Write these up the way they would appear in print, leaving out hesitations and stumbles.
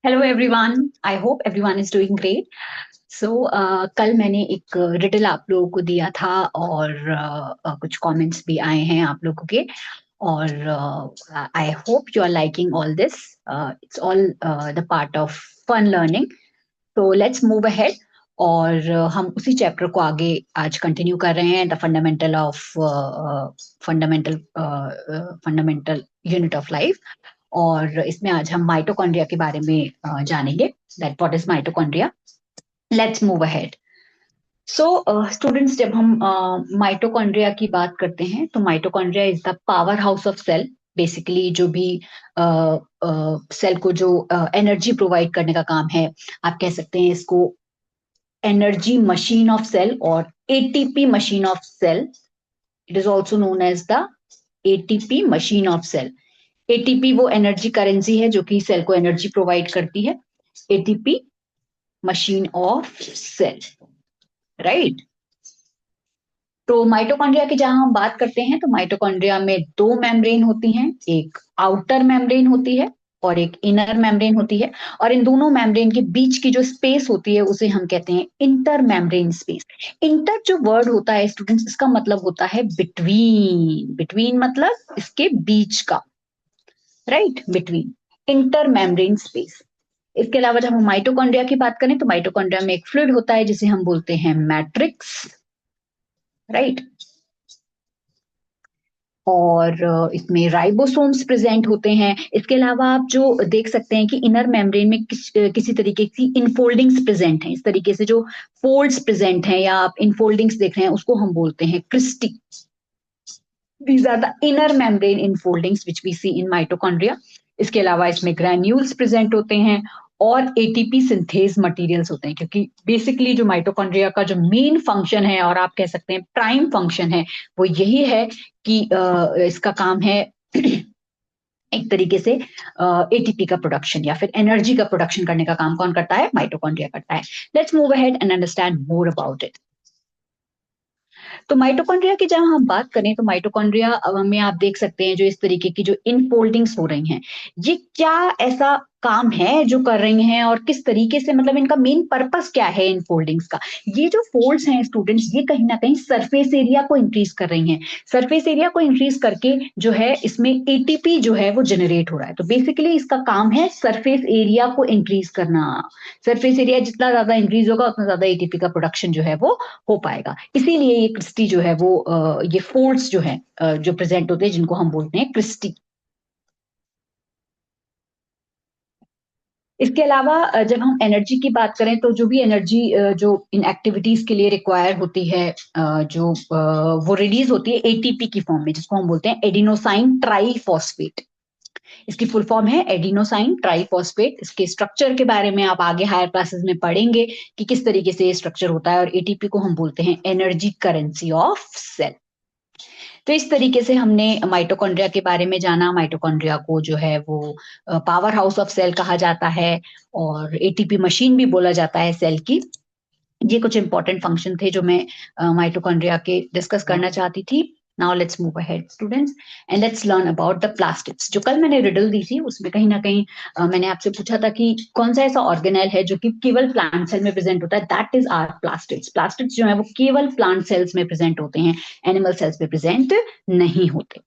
Hello everyone, I hope everyone is doing great. So कल मैंने एक रिडल आप लोगों को दिया था और कुछ कमेंट्स भी आए हैं आप लोगों के। और I hope you are liking all this. It's all the part of fun learning. तो लेट्स मूव अहेड। और हम उसी चैप्टर को आगे आज कंटिन्यू कर रहे हैं, the fundamental of fundamental fundamental unit of life. और इसमें आज हम माइटोकॉन्ड्रिया के बारे में जानेंगे, that what is mitochondria. Let's move ahead. So students, जब हम माइटोकॉन्ड्रिया की बात करते हैं तो mitochondria is the powerhouse of cell. Basically जो भी सेल को जो एनर्जी प्रोवाइड करने का काम है, आप कह सकते हैं इसको एनर्जी मशीन ऑफ सेल और ATP machine of cell. It is also known as the ATP machine of cell. ATP वो एनर्जी करेंसी है जो कि सेल को एनर्जी प्रोवाइड करती है। ATP machine of cell, right. तो माइटोकॉन्ड्रिया की जहां हम बात करते हैं तो माइटोकॉन्ड्रिया में दो मेम्ब्रेन होती हैं, एक आउटर मेम्ब्रेन होती है और एक इनर मेम्ब्रेन होती है। और इन दोनों मेम्ब्रेन के बीच की जो स्पेस होती है उसे हम कहते हैं इंटर मेम्ब्रेन स्पेस। इंटर जो वर्ड होता है स्टूडेंट्स, इसका मतलब होता है बिटवीन। बिटवीन मतलब इसके बीच का, right, between, inter membrane space. इसके अलावा जब हम माइटोकॉन्ड्रिया की बात करें तो माइटोकॉन्ड्रिया में एक फ्लूइड होता है जिसे हम बोलते हैं मैट्रिक्स, राइट। और इसमें राइबोसोम्स प्रेजेंट होते हैं। इसके अलावा आप जो देख सकते हैं कि इनर मेम्ब्रेन में किसी तरीके की इनफोल्डिंग्स प्रेजेंट हैं। इस तरीके से जो फोल्ड्स प्रेजेंट हैं या आप इनफोल्डिंग्स देख रहे हैं उसको हम बोलते हैं Christie. These are the inner membrane infoldings which we see in mitochondria. इसके अलावा इसमें ग्रैन्यूल्स प्रेजेंट होते हैं और एटीपी सिंथेज मटेरियल्स होते हैं, क्योंकि बेसिकली जो माइटोकॉन्ड्रिया का जो मेन फंक्शन है और आप कह सकते हैं प्राइम फंक्शन है वो यही है कि इसका काम है एक तरीके से एटीपी का प्रोडक्शन या फिर एनर्जी का प्रोडक्शन करने का काम कौन करता है? माइटोकॉन्ड्रिया करता है। Let's move ahead and understand more about it. तो माइटोकॉन्ड्रिया की जब हम बात करें तो माइटोकॉन्ड्रिया में आप देख सकते हैं जो इस तरीके की जो इनफोल्डिंग्स हो रही हैं, ये क्या ऐसा काम है जो कर रही हैं और किस तरीके से, मतलब इनका मेन पर्पस क्या है इन फोल्डिंग्स का? ये जो फोल्ड्स हैं स्टूडेंट्स, ये कहीं ना कहीं सरफेस एरिया को इंक्रीज कर रही हैं। सरफेस एरिया को इंक्रीज करके जो है इसमें एटीपी जो है वो जनरेट हो रहा है। तो बेसिकली इसका काम है सरफेस एरिया को इंक्रीज करना। सरफेस एरिया जितना ज्यादा इंक्रीज होगा उतना ज्यादा एटीपी का प्रोडक्शन जो है वो हो पाएगा। इसीलिए ये क्रिस्टी जो है वो ये फोल्ड्स जो है जो प्रेजेंट होते हैं जिनको हम बोलते हैं क्रिस्टी। इसके अलावा जब हम एनर्जी की बात करें तो जो भी एनर्जी जो इन एक्टिविटीज के लिए रिक्वायर होती है, जो वो रिलीज होती है एटीपी की फॉर्म में, जिसको हम बोलते हैं एडिनोसाइन ट्राइफॉस्फेट। इसकी फुल फॉर्म है एडिनोसाइन ट्राइफॉस्फेट। इसके स्ट्रक्चर के बारे में आप आगे हायर क्लासेस में पढ़ेंगे कि किस तरीके से ये स्ट्रक्चर होता है। और एटीपी को हम बोलते हैं एनर्जी करेंसी ऑफ सेल। तो इस तरीके से हमने माइटोकॉन्ड्रिया के बारे में जाना। माइटोकॉन्ड्रिया को जो है वो पावर हाउस ऑफ सेल कहा जाता है और एटीपी मशीन भी बोला जाता है सेल की। ये कुछ इंपॉर्टेंट फंक्शन थे जो मैं माइटोकॉन्ड्रिया के डिस्कस करना चाहती थी। Now let's move ahead students and let's learn about the plastids. जो कल मैंने रिडल दी थी उसमें कहीं ना कहीं मैंने आपसे पूछा था कि कौन सा ऐसा ऑर्गेनेल है जो कि केवल प्लांट सेल में प्रेजेंट होता है। That is are plastids. Plastids जो है वो केवल प्लांट सेल्स में प्रेजेंट होते हैं, एनिमल सेल्स में प्रेजेंट नहीं होते।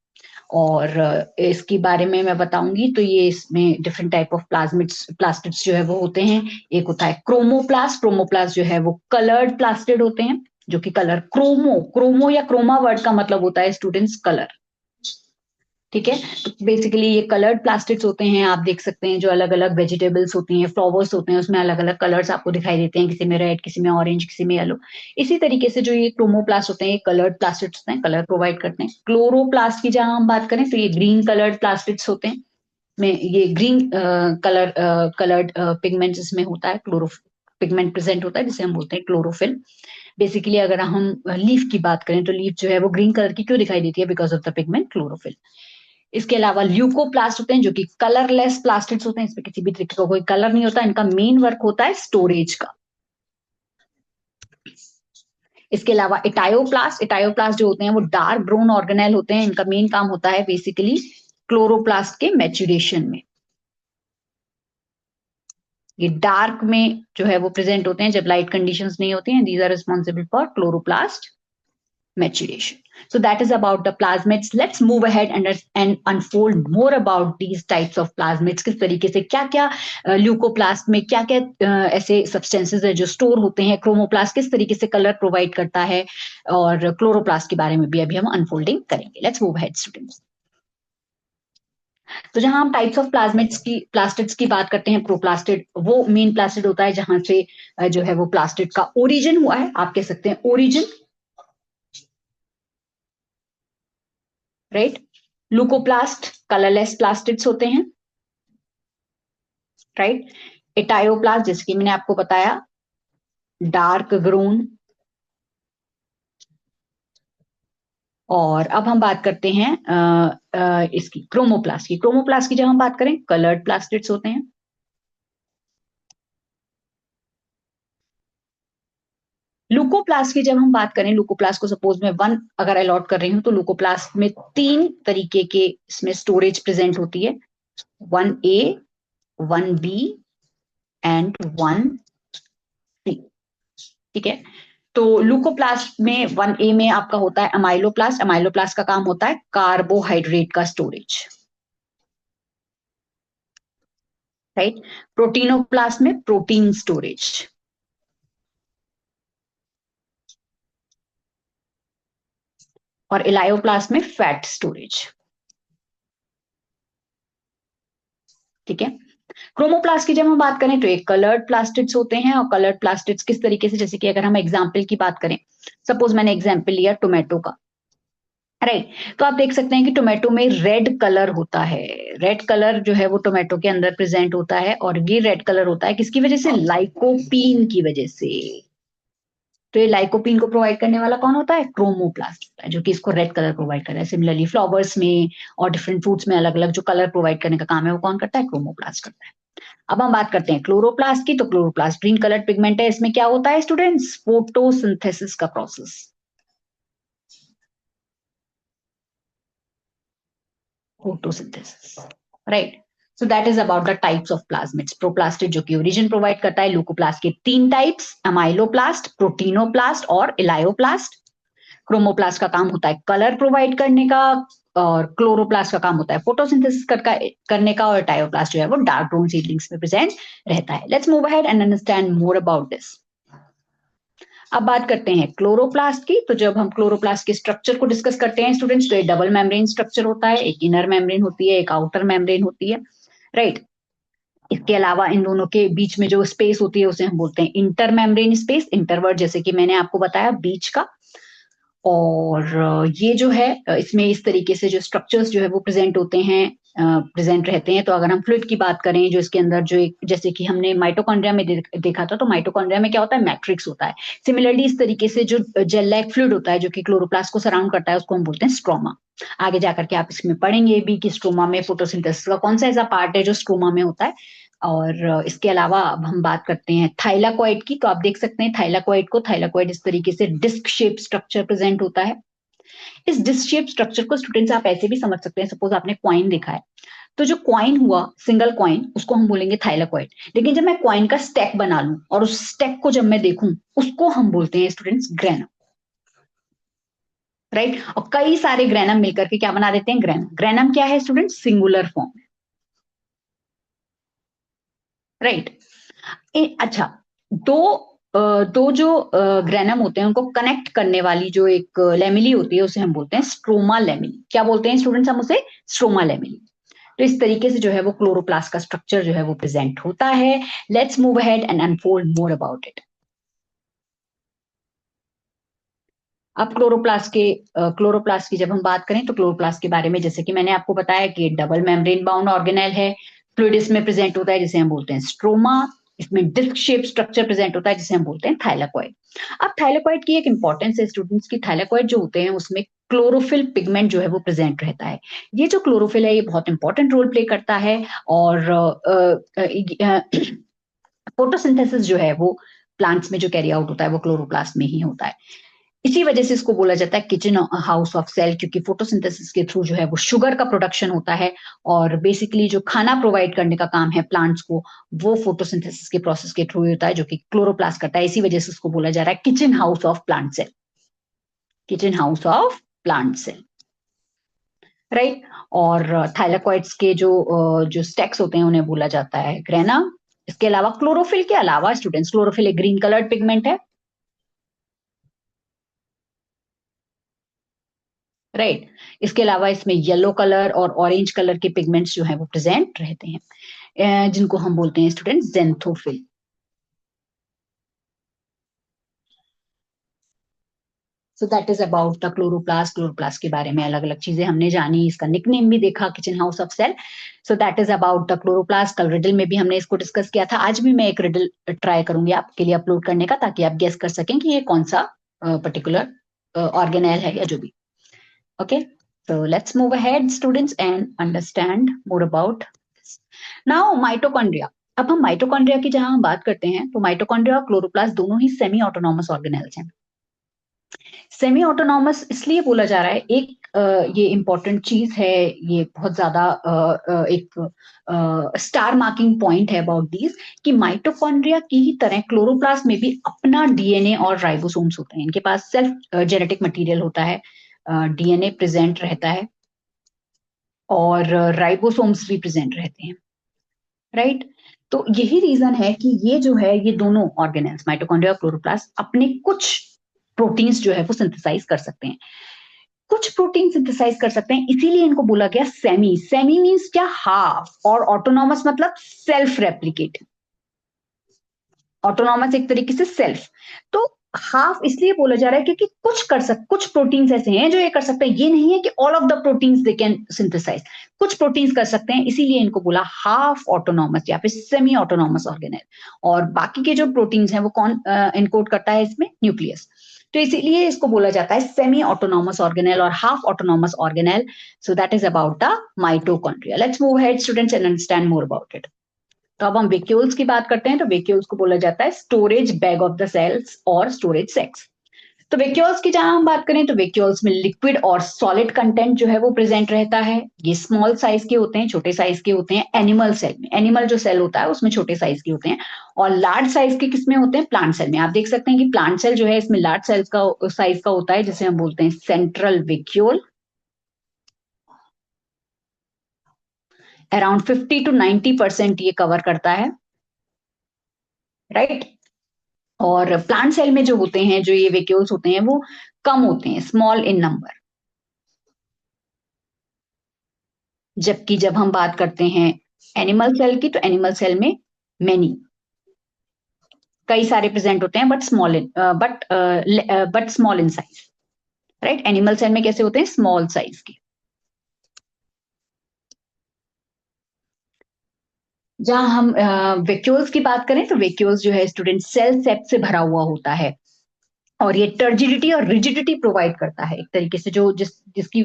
और इसके बारे में मैं बताऊंगी तो ये इसमें डिफरेंट टाइप ऑफ प्लास्टिड्स जो है वो होते हैं। एक होता है क्रोमोप्लास्ट। क्रोमोप्लास्ट जो है वो कलर्ड प्लास्टिड होते हैं, जो कि कलर, क्रोमो या क्रोमा वर्ड का मतलब होता है स्टूडेंट्स कलर, ठीक है। तो बेसिकली ये कलर्ड प्लास्टिड्स होते हैं। आप देख सकते हैं जो अलग अलग वेजिटेबल्स होती हैं, फ्लावर्स होते हैं, उसमें अलग अलग कलर्स आपको दिखाई देते हैं, किसी में रेड, किसी में ऑरेंज, किसी में येलो। इसी तरीके से जो ये क्रोमोप्लास्ट होते हैं ये कलर्ड प्लास्टिड्स होते हैं, कलर प्रोवाइड करते हैं। क्लोरोप्लास्ट की जहां हम बात करें तो ये ग्रीन कलर्ड प्लास्टिड्स होते हैं। में ये ग्रीन कलर्ड पिगमेंट्स इसमें होता है, क्लोरो पिगमेंट प्रेजेंट होता है जिसे हम बोलते हैं क्लोरोफिल। बेसिकली अगर हम लीफ की बात करें तो लीफ जो है वो ग्रीन कलर की क्यों दिखाई देती है? Because of the pigment chlorophyll. इसके अलावा ल्यूकोप्लास्ट होते हैं जो कि कलरलेस प्लास्टिड्स होते हैं। इसमें किसी भी तरीके का कोई कलर नहीं होता। इनका मेन वर्क होता है स्टोरेज का। इसके अलावा इटायोप्लास्ट जो होते हैं वो डार्क ब्राउन ऑर्गेनेल होते हैं। इनका मेन काम होता है बेसिकली क्लोरोप्लास्ट के मैच्यूरेशन में। ये डार्क में जो है वो प्रेजेंट होते हैं जब लाइट कंडीशंस नहीं होती हैं. These are responsible for chloroplast maturation. So that is about the plasmids. Let's move ahead and unfold more about these types of plasmids. किस तरीके से क्या क्या ल्यूकोप्लास्ट में क्या क्या ऐसे सब्सटेंसेस है जो स्टोर होते हैं. क्रोमोप्लास्ट किस तरीके से कलर प्रोवाइड करता है और क्लोरोप्लास्ट के बारे में भी अभी हम अनफोल्डिंग करेंगे. Let's move ahead students. तो जहां हम टाइप्स ऑफ प्लास्टिड्स की बात करते हैं, प्रोप्लास्टिड वो मेन प्लास्टिड होता है जहां से जो है वो प्लास्टिड का ओरिजिन हुआ है. आप कह सकते हैं ओरिजिन, राइट. लुकोप्लास्ट कलरलेस प्लास्टिड्स होते हैं, राइट. एटायोप्लास्ट जैसे कि मैंने आपको बताया डार्क ग्रोन. और अब हम बात करते हैं इसकी क्रोमोप्लास्ट की. क्रोमोप्लास्ट की जब हम बात करें कलर्ड प्लास्टिड्स होते हैं. लुकोप्लास्ट की जब हम बात करें, लुकोप्लास्ट को सपोज मैं 1 अगर अलॉट कर रही हूं तो लुकोप्लास्ट में 3 तरीके के इसमें स्टोरेज प्रेजेंट होती है. 1A, 1B and 1C. ठीक है. तो लुकोप्लास्ट में 1A में आपका होता है अमाइलोप्लास्ट. अमाइलोप्लास्ट का काम होता है कार्बोहाइड्रेट का स्टोरेज, राइट. प्रोटीनोप्लास्ट में प्रोटीन स्टोरेज. और इलायोप्लास्ट में फैट स्टोरेज. ठीक है. क्रोमोप्लास्ट की जब हम बात करें तो एक कलर्ड प्लास्टिड्स होते हैं. और कलर्ड प्लास्टिड्स किस तरीके से, जैसे कि अगर हम एग्जाम्पल की बात करें, सपोज मैंने एग्जाम्पल लिया टोमेटो का, राइट. तो आप देख सकते हैं कि टोमेटो में रेड कलर होता है. रेड कलर जो है वो टोमेटो के अंदर प्रेजेंट होता है. और ये रेड कलर होता है किसकी वजह से, लाइकोपीन की वजह से. तो ये लाइकोपीन को प्रोवाइड करने वाला कौन होता है, क्रोमोप्लास्ट होता है, जो कि इसको रेड कलर प्रोवाइड कर रहा है. सिमिलरली फ्लावर्स में और डिफरेंट फ्रूट्स में अलग अलग जो कलर प्रोवाइड करने का काम है वो कौन करता है, क्रोमोप्लास्ट करता है. अब हम बात करते हैं क्लोरोप्लास्ट की. तो क्लोरोप्लास्ट ग्रीन कलर पिगमेंट है. इसमें क्या होता है स्टूडेंट्स, फोटोसिंथेसिस का process. Photosynthesis, right. So that is about the types of plasmids. Proplastid जो कि ओरिजिन प्रोवाइड करता है. लुकोप्लास्ट के 3 टाइप्स, अमाइलोप्लास्ट, प्रोटीनोप्लास्ट और इलायोप्लास्ट. क्रोमोप्लास्ट का काम होता है कलर प्रोवाइड करने का. और क्लोरोप्लास्ट का काम होता है फोटोसिंथेसिस करने का. और टायोप्लास्ट जो है वो डार्क ब्राउन सीडलिंग्स में प्रेजेंट रहता है. Let's move ahead and understand more about this. अब बात करते हैं क्लोरोप्लास्ट की. तो जब हम क्लोरोप्लास्ट के स्ट्रक्चर को डिस्कस करते हैं स्टूडेंट्स, तो ये डबल मेम्ब्रेन स्ट्रक्चर होता है. एक इनर मेम्ब्रेन होती है, एक आउटर मेम्ब्रेन होती है, राइट. इसके अलावा इन दोनों के बीच में जो स्पेस होती है उसे हम बोलते हैं इंटर मेम्ब्रेन स्पेस. इंटरवर्ड जैसे कि मैंने आपको बताया बीच का. और ये जो है इसमें इस तरीके से जो स्ट्रक्चर्स जो है वो प्रेजेंट होते हैं, प्रेजेंट रहते हैं. तो अगर हम फ्लूइड की बात करें, जो इसके अंदर जो एक, जैसे कि हमने माइटोकॉन्ड्रिया में देखा था, तो माइटोकॉन्ड्रिया में क्या होता है, मैट्रिक्स होता है. सिमिलरली इस तरीके से जो जेल लाइक फ्लूइड होता है जो कि क्लोरोप्लास्ट को सराउंड करता है, उसको हम बोलते हैं स्ट्रोमा. आगे जाकर के आप इसमें पढ़ेंगे भी कि स्ट्रोमा में फोटोसिंथेसिस का कौन सा ऐसा पार्ट है जो स्ट्रोमा में होता है. और इसके अलावा अब हम बात करते हैं थाइलाकॉइड की. तो आप देख सकते हैं थाइलाकॉइड इस तरीके से डिस्क शेप स्ट्रक्चर प्रेजेंट होता है. इस डिस्क शेप स्ट्रक्चर को स्टूडेंट्स आप ऐसे भी समझ सकते हैं, सपोज आपने क्वाइन देखा है, तो जो क्वाइन हुआ सिंगल क्वाइन उसको हम बोलेंगे थाइलाकॉइड. लेकिन जब मैं क्वाइन का स्टैक बना लूं और उस स्टैक को जब मैं देखूं, उसको हम बोलते हैं स्टूडेंट्स ग्रेनम, राइट. और कई सारे ग्रेनम मिलकर के क्या बना देते हैं, ग्रेनम. ग्रेनम क्या है स्टूडेंट्स, सिंगुलर फॉर्म, राइट. अच्छा, दो जो ग्रेनम होते हैं उनको कनेक्ट करने वाली जो एक लेमिली होती है उसे हम बोलते हैं स्ट्रोमा लेमिली. क्या बोलते हैं स्टूडेंट्स हम उसे, स्ट्रोमा लेमिली. तो इस तरीके से जो है वो क्लोरोप्लास्ट का स्ट्रक्चर जो है वो प्रेजेंट होता है. Let's move ahead and unfold more about it. अब क्लोरोप्लास्ट की जब हम बात करें तो क्लोरोप्लास्ट के बारे में जैसे कि मैंने आपको बताया कि डबल मेम्ब्रेन बाउंड ऑर्गेनेल है. फ्लूइड इसमें प्रेजेंट होता है जिसे हम बोलते हैं स्ट्रोमा. इसमें डिस्क शेप स्ट्रक्चर प्रेजेंट होता है जिसे हम बोलते हैं थाइलाकॉइड. अब थाइलाकॉइड की एक इंपॉर्टेंस है स्टूडेंट्स की, थाइलाकॉइड जो होते हैं उसमें क्लोरोफिल पिगमेंट जो है वो प्रेजेंट रहता है. ये जो क्लोरोफिल है ये बहुत इंपॉर्टेंट रोल प्ले करता है. और फोटोसिंथेसिस जो है वो प्लांट्स में जो कैरी आउट होता है वो क्लोरोप्लास्ट में ही होता है. इसी वजह से इसको बोला जाता है किचन हाउस ऑफ सेल, क्योंकि फोटोसिंथेसिस के थ्रू जो है वो शुगर का प्रोडक्शन होता है और बेसिकली जो खाना प्रोवाइड करने का काम है प्लांट्स को, वो फोटोसिंथेसिस के प्रोसेस के थ्रू होता है, जो कि क्लोरोप्लास्ट करता है। इसी वजह से इसको बोला जा रहा है kitchen house of plant cell, kitchen house of plant cell, right. और थाइलाकॉइड्स के जो स्टेक्स होते हैं उन्हें बोला जाता है ग्रेना। इसके अलावा क्लोरोफिल के अलावा स्टूडेंट्स, क्लोरोफिल एक ग्रीन कलर्ड पिगमेंट है, राइट। इसके अलावा इसमें येलो कलर और ऑरेंज कलर के पिगमेंट्स जो है वो प्रेजेंट रहते हैं, जिनको हम बोलते हैं students xanthophyll. So that is about the chloroplast. Chloroplast के बारे में अलग अलग चीजें हमने जानी, इसका निकनेम भी देखा kitchen house of cell. So that is about the chloroplast. कल रिडल में भी हमने इसको डिस्कस किया था, आज भी मैं एक रिडल ट्राई करूंगी आपके लिए अपलोड करने का, ताकि आप गेस कर सकें कि ये कौन सा पर्टिकुलर ऑर्गेनेल है या जो भी। Okay, so let's move ahead students and understand more about this. Now mitochondria। अब हम माइटोकॉन्ड्रिया की जहां हम बात करते हैं, तो माइटोकॉन्ड्रिया और क्लोरोप्लास्ट दोनों ही सेमी ऑटोनॉमस ऑर्गेनेल्स हैं। सेमी ऑटोनॉमस इसलिए बोला जा रहा है, एक ये इंपॉर्टेंट चीज है, ये बहुत ज्यादा एक स्टार मार्किंग पॉइंट है अबाउट दिस, कि माइटोकॉन्ड्रिया की ही तरह क्लोरोप्लास्ट में भी अपना डीएनए और राइबोसोम्स होते हैं। इनके पास सेल्फ जेनेटिक मटेरियल होता है, डीएनए प्रेजेंट रहता है और राइबोसोम्स भी प्रेजेंट रहते हैं, राइट। तो यही रीजन है कि ये जो है, ये दोनों ऑर्गेनेल्स माइटोकॉन्ड्रिया और क्लोरोप्लास्ट अपने कुछ प्रोटीन्स जो है वो सिंथेसाइज कर सकते हैं, कुछ प्रोटीन सिंथेसाइज कर सकते हैं, इसीलिए इनको बोला गया सेमी। सेमी मींस क्या? हाफ, और ऑटोनॉमस मतलब सेल्फ रेप्लिकेट। ऑटोनॉमस एक तरीके से सेल्फ। तो हाफ इसलिए बोला जा रहा है क्योंकि कुछ प्रोटीन्स ऐसे हैं जो ये कर सकते हैं, ये नहीं है कि all of the proteins they can synthesise, कुछ प्रोटीन्स कर सकते हैं, इसीलिए इनको बोला हाफ ऑटोनॉमस या फिर सेमी ऑटोनॉमस ऑर्गेनेल। और बाकी के जो प्रोटीन्स हैं वो कौन इनकोड करता है इसमें? न्यूक्लियस। तो इसीलिए इसको बोला जाता है सेमी ऑटोनॉमस ऑर्गेनेल और half autonomous organelle. So that is about the mitochondria. Let's move ahead students and understand more about it. तो अब हम वेक्यूल्स की बात करते हैं, तो वेक्यूल्स को बोला जाता है storage bag of the cells और स्टोरेज सेक्स। तो वेक्यूल्स की जहां हम बात करें, तो वेक्यूल्स में लिक्विड और सॉलिड कंटेंट जो है वो प्रेजेंट रहता है। ये स्मॉल साइज के होते हैं, छोटे साइज के होते हैं। एनिमल सेल में, एनिमल जो सेल होता है उसमें छोटे साइज के होते हैं, और लार्ज साइज के किसमें होते हैं? प्लांट सेल में। आप देख सकते हैं कि प्लांट सेल जो है इसमें लार्ज सेल्स का साइज का होता है, जिसे हम बोलते हैं सेंट्रल वेक्यूल। अराउंड 50 to 90% ये कवर करता है, राइट। और प्लांट सेल में जो होते हैं, जो ये वेक्यूल्स होते हैं, वो कम होते हैं, स्मॉल इन नंबर। जबकि जब हम बात करते हैं एनिमल सेल की, तो एनिमल सेल में मेनी, कई सारे प्रेजेंट होते हैं, but small in size, right. Animal cell में कैसे होते हैं? स्मॉल साइज के। जहां हम वेक्यूल्स की बात करें, तो वेक्यूल्स जो है स्टूडेंट सेल सेट से भरा हुआ होता है, और ये टर्जिडिटी और रिजिडिटी प्रोवाइड करता है एक तरीके से। जो जिस जिसकी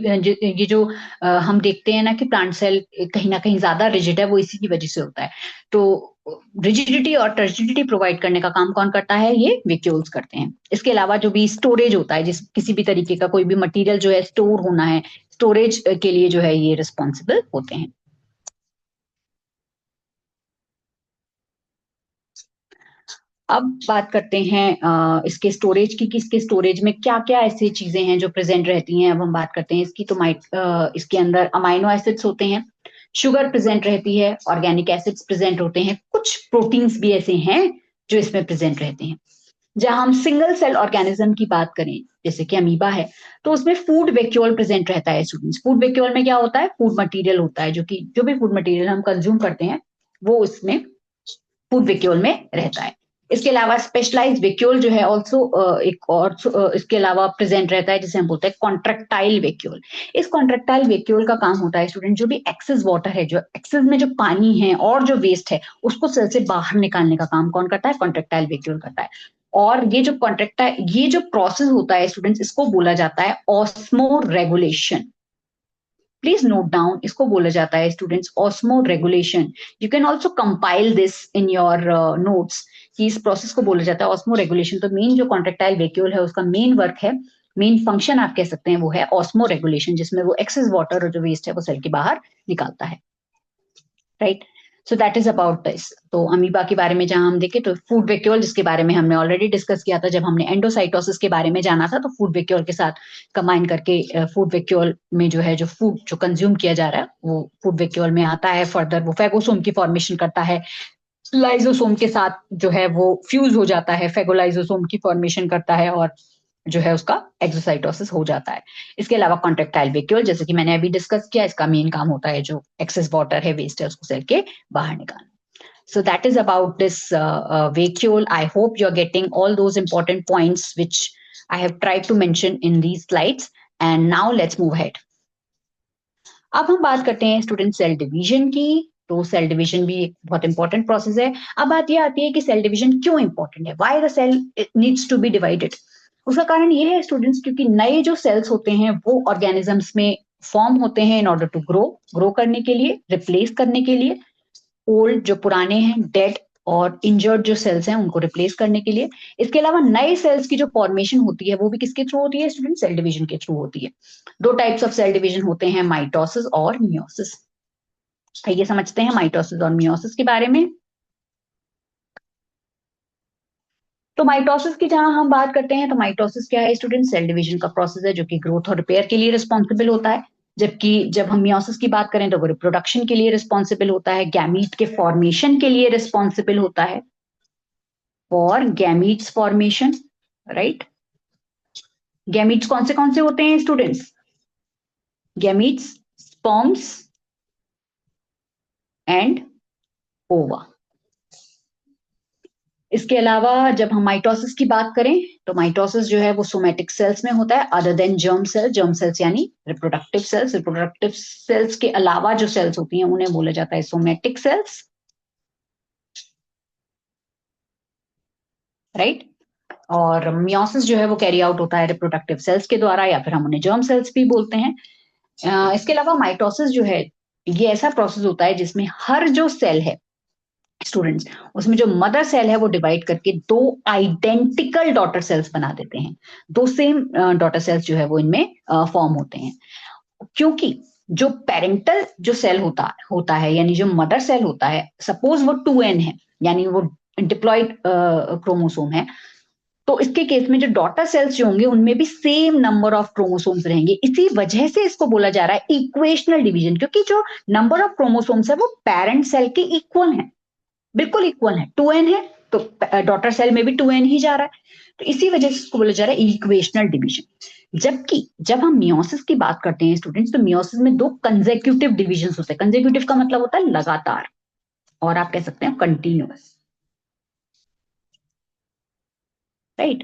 ये जो हम देखते हैं ना कि प्लांट सेल कहीं ना कहीं ज्यादा रिजिड है, वो इसी की वजह से होता है। तो रिजिडिटी और टर्जिडिटी प्रोवाइड करने का काम कौन करता है? ये वेक्यूल्स करते हैं। इसके अलावा जो भी स्टोरेज होता है, जिस किसी भी तरीके का कोई भी मटेरियल जो है स्टोर होना है, स्टोरेज के लिए जो है ये रिस्पॉन्सिबल होते हैं। अब बात करते हैं इसके स्टोरेज की, कि इसके स्टोरेज में क्या क्या ऐसी चीजें हैं जो प्रेजेंट रहती हैं। अब हम बात करते हैं इसकी, तो इसके अंदर अमाइनो एसिड्स होते हैं, शुगर प्रेजेंट रहती है, ऑर्गेनिक एसिड्स प्रेजेंट होते हैं, कुछ प्रोटीन्स भी ऐसे हैं जो इसमें प्रेजेंट रहते हैं। जहां हम सिंगल सेल ऑर्गेनिज्म की बात करें, जैसे कि अमीबा है, तो उसमें फूड वेक्यूल प्रेजेंट रहता है स्टूडेंट्स। फूड वेक्यूल में क्या होता है? फूड मटेरियल होता है, जो कि जो भी फूड मटेरियल हम कंज्यूम करते हैं वो उसमें फूड वेक्यूल में रहता है। इसके अलावा स्पेशलाइज वेक्यूल जो है ऑल्सो एक और इसके अलावा प्रेजेंट रहता है, जिसे हम बोलते हैं कॉन्ट्रेक्टाइल वेक्यूल। इस कॉन्ट्रेक्टाइल वेक्यूल का काम होता है स्टूडेंट, जो भी एक्सेस वाटर है, जो एक्सेस में जो पानी है और जो वेस्ट है, उसको सेल से बाहर निकालने का काम कौन करता है? कॉन्ट्रेक्टाइल वेक्यूल करता है। और ये जो प्रोसेस होता है स्टूडेंट्स, इसको बोला जाता है osmo regulation. Please note down, इसको बोला जाता है students osmo regulation. You can also compile this in your notes कि इस प्रोसेस को बोला जाता है ऑस्मो रेगुलेशन। तो मेन जो कॉन्ट्रेक्टाइल वेक्यूल है उसका मेन वर्क है, मेन फंक्शन आप कह सकते हैं वो है ऑस्मो रेगुलेशन, जिसमें वो एक्सेस वाटर और जो वेस्ट है वो सेल के बाहर निकालता है, right. So that is about this. तो अमीबा के बारे में जहां हम देखें तो फूड वेक्यूल, जिसके बारे में हमने ऑलरेडी डिस्कस किया था जब हमने एंडोसाइटोसिस के बारे में जाना था, तो फूड वेक्यूल के साथ कंबाइन करके फूड वेक्यूल में जो है जो फूड जो कंज्यूम किया जा रहा है वो फूड वेक्यूल में आता है। फर्दर वो फेगोसोम की फॉर्मेशन करता है, लाइजोसोम के साथ जो है वो फ्यूज हो जाता है, फेगोलाइजोसोम की फॉर्मेशन करता है और जो है उसका एक्सोसाइटोसिस हो जाता है। इसके अलावा कॉन्ट्रेक्टाइल वेक्यूल, जैसे कि मैंने अभी डिस्कस किया, इसका मेन काम होता है जो एक्सेस वाटर है, वेस्ट है, उसको सेल के बाहर निकालना। So that is about this vacuole. I hope you're getting all those important points which I have tried to mention in these slides. And now let's move ahead. अब हम बात करते हैं स्टूडेंट सेल डिवीजन की। तो cell division भी एक बहुत इंपॉर्टेंट प्रोसेस है। अब बात यह आती है कि सेल डिवीजन क्यों इंपॉर्टेंट है, why the cell needs to be divided. उसका कारण ये है स्टूडेंट्स, क्योंकि नए जो सेल्स होते हैं वो ऑर्गेनिजम्स में फॉर्म होते हैं इन ऑर्डर टू ग्रो करने के लिए, रिप्लेस करने के लिए ओल्ड जो पुराने हैं, डेड और इंजर्ड जो सेल्स हैं उनको रिप्लेस करने के लिए। इसके अलावा नए सेल्स की जो फॉर्मेशन होती है वो भी किसके थ्रू होती है स्टूडेंट, सेल डिवीजन के थ्रू होती है। दो टाइप्स ऑफ सेल डिवीजन होते हैं, माइटोसिस और मियोसिस। ये समझते हैं माइटोसिस और मियोसिस के बारे में। तो माइटोसिस की जहां हम बात करते हैं तो माइटोसिस क्या है स्टूडेंट, सेल डिवीजन का प्रोसेस है जो कि ग्रोथ और रिपेयर के लिए रिस्पॉन्सिबल होता है। जबकि जब हम मियोसिस की बात करें तो वो रिप्रोडक्शन के लिए रिस्पॉन्सिबल होता है, गैमीट के फॉर्मेशन के लिए रिस्पॉन्सिबल होता है, for gametes formation, right. Gametes कौन से होते हैं स्टूडेंट्स, गैमीट्स स्पर्म्स एंड ओवा। इसके अलावा जब हम माइटोसिस की बात करें तो माइटोसिस जो है वो सोमैटिक सेल्स में होता है, अदर देन जर्म सेल्स यानी रिप्रोडक्टिव सेल्स। रिप्रोडक्टिव सेल्स के अलावा जो सेल्स होती हैं उन्हें बोला जाता है सोमैटिक सेल्स, राइट। और मियोसिस जो है वो कैरी आउट होता है रिप्रोडक्टिव सेल्स के द्वारा, या फिर हम उन्हें जर्म सेल्स भी बोलते हैं। इसके अलावा माइटोसिस जो है ये ऐसा प्रोसेस होता है जिसमें हर जो सेल है स्टूडेंट्स, उसमें जो मदर सेल है वो डिवाइड करके दो आइडेंटिकल डॉटर सेल्स बना देते हैं। दो सेम डॉटर सेल्स जो है वो इनमें फॉर्म होते हैं, क्योंकि जो पेरेंटल जो सेल होता है यानी जो मदर सेल होता है, सपोज वो 2n है यानी वो डिप्लॉइड क्रोमोसोम है, तो इसके केस में जो डॉटर सेल्स जो होंगे उनमें भी सेम नंबर ऑफ क्रोमोसोम्स रहेंगे। इसी वजह से इसको बोला जा रहा है इक्वेशनल डिवीजन, क्योंकि जो नंबर ऑफ क्रोमोसोम्स है वो पेरेंट सेल के इक्वल है, बिल्कुल इक्वल है। 2n है तो डॉटर सेल में भी 2n ही जा रहा है, तो इसी वजह से इसको बोला जा रहा है इक्वेशनल डिवीजन। जबकि जब हम मियोसिस की बात करते हैं स्टूडेंट्स, तो मियोसिस में दो कंसेक्यूटिव डिविजन होते हैं। कंसेक्यूटिव का मतलब होता है लगातार, और आप कह सकते हैं कंटिन्यूअस, राइट।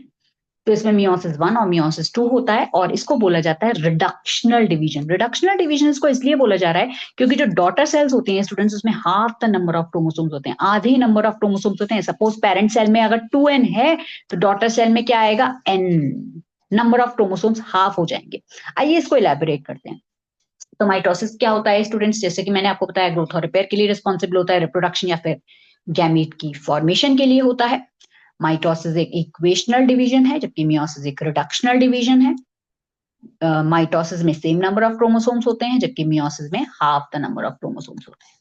तो इसमें मियोसिस 1 और मियोसिस 2 होता है, और इसको बोला जाता है रिडक्शनल डिवीजन। रिडक्शनल डिवीजन इसको इसलिए बोला जा रहा है क्योंकि जो डॉटर सेल्स होती हैं स्टूडेंट्स, उसमें half the number of chromosomes होते हैं, आधे नंबर ऑफ क्रोमोसोम्स होते हैं। सपोज पेरेंट सेल में अगर 2n है तो डॉटर सेल में क्या आएगा, n। Number of chromosomes half हो जाएंगे। आइए इसको इलेबोरेट करते हैं। तो माइटोसिस क्या होता है स्टूडेंट्स, जैसे कि मैंने आपको बताया, ग्रोथ और रिपेयर के लिए रिस्पॉन्सिबल होता है, रिप्रोडक्शन या फिर गैमीट की फॉर्मेशन के लिए होता है। माइटोसिस एक इक्वेशनल डिवीजन है, जबकि मियोसिस एक रिडक्शनल डिवीजन है। माइटोसिस में सेम नंबर ऑफ क्रोमोसोम्स होते हैं, जबकि मियोसिस में half the number of chromosomes होते हैं।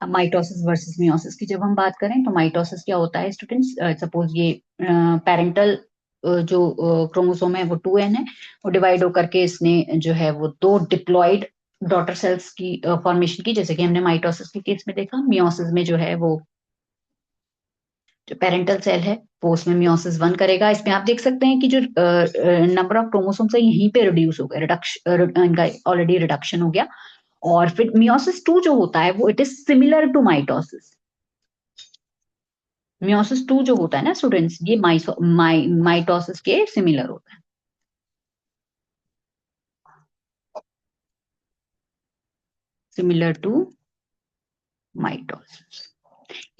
अब माइटोसिस वर्सेस मियोसिस की जब हम बात करें तो माइटोसिस क्या होता है स्टूडेंट्स, सपोज ये पेरेंटल जो क्रोमोसोम है वो 2n है, वो डिवाइड होकर के इसने जो है वो दो डिप्लॉइड डॉटर सेल्स की फॉर्मेशन की, जैसे कि हमने माइटोसिस के केस में देखा। मियोसिस में जो है वो जो पेरेंटल सेल है वो उसमें मियोसिस 1 करेगा। इसमें आप देख सकते हैं कि जो नंबर ऑफ क्रोमोसोम्स है यहीं पे रिड्यूस हो गया, रिडक्शन इनका ऑलरेडी रिडक्शन हो गया। और फिर मियोसिस 2 जो होता है वो it is similar to mitosis. Meiosis 2 जो होता है ना स्टूडेंट्स, ये माइटोसिस के सिमिलर होता है, सिमिलर टू माइटोसिस।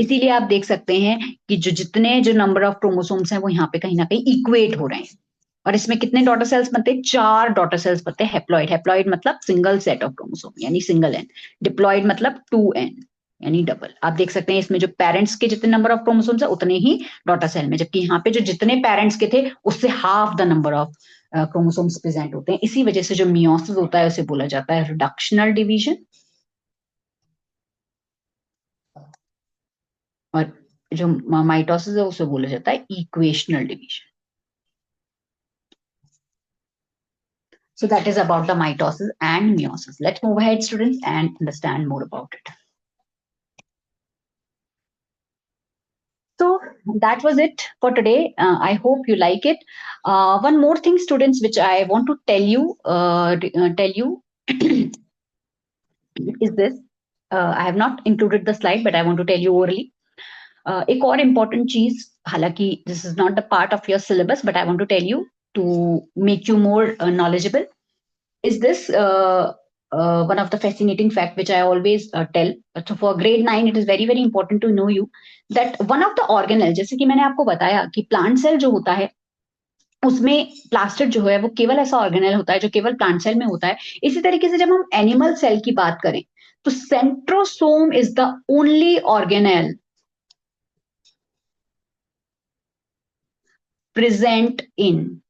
इसीलिए आप देख सकते हैं कि जो नंबर ऑफ क्रोमोसोम्स हैं वो यहाँ पे कहीं ना कहीं इक्वेट हो रहे हैं। और इसमें कितने डॉटर सेल्स बनते हैं? 4 डॉटर सेल्स बनते हैं। हैप्लॉइड, हैप्लॉइड मतलब सिंगल सेट ऑफ क्रोमोसोम यानी सिंगल एन। डिप्लॉइड मतलब 2n यानी डबल। आप देख सकते हैं इसमें जो पेरेंट्स के जितने नंबर ऑफ क्रोमोसोम्स है उतने ही डॉटर सेल में, जबकि यहाँ पे जो जितने पेरेंट्स के थे उससे half the number of chromosomes present होते हैं। इसी वजह से जो मियोसिस होता है उसे बोला जाता है रिडक्शनल डिवीजन, और जो माइटोसिस है उसे बोला जाता है equational division. So that is about the mitosis and meiosis. Let's move ahead, students, and understand more about it. So that was it for today. I hope you like it. One more thing, students, which I want to tell you is this. I have not included the slide, but I want to tell you orally. एक और important चीज, हालांकि this is not the part of your syllabus, but I want to tell you to make you more knowledgeable. Is this one of the fascinating fact which I always tell. So for grade 9, it is very very important to know you that one of the organelle, जैसे कि मैंने आपको बताया कि plant cell जो होता है उसमें प्लास्टिड जो है वो केवल ऐसा ऑर्गेनेल होता है जो केवल प्लांट सेल में होता है। इसी तरीके से जब हम एनिमल सेल की बात करें तो centrosome is the only organelle present in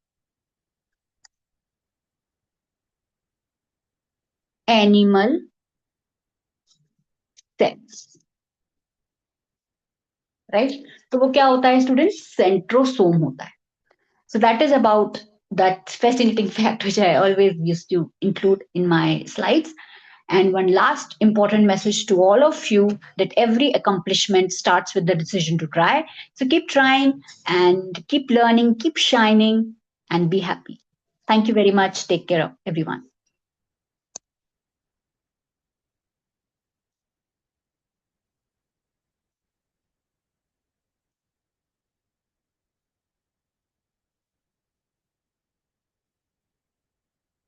animal cells, right. तो वो क्या होता है स्टूडेंट? सेंट्रोसोम होता है। So that is about that fascinating fact which I always used to include in my slides. And one last important message to all of you that every accomplishment starts with the decision to try. So keep trying and keep learning, keep shining, and be happy. Thank you very much. Take care of everyone.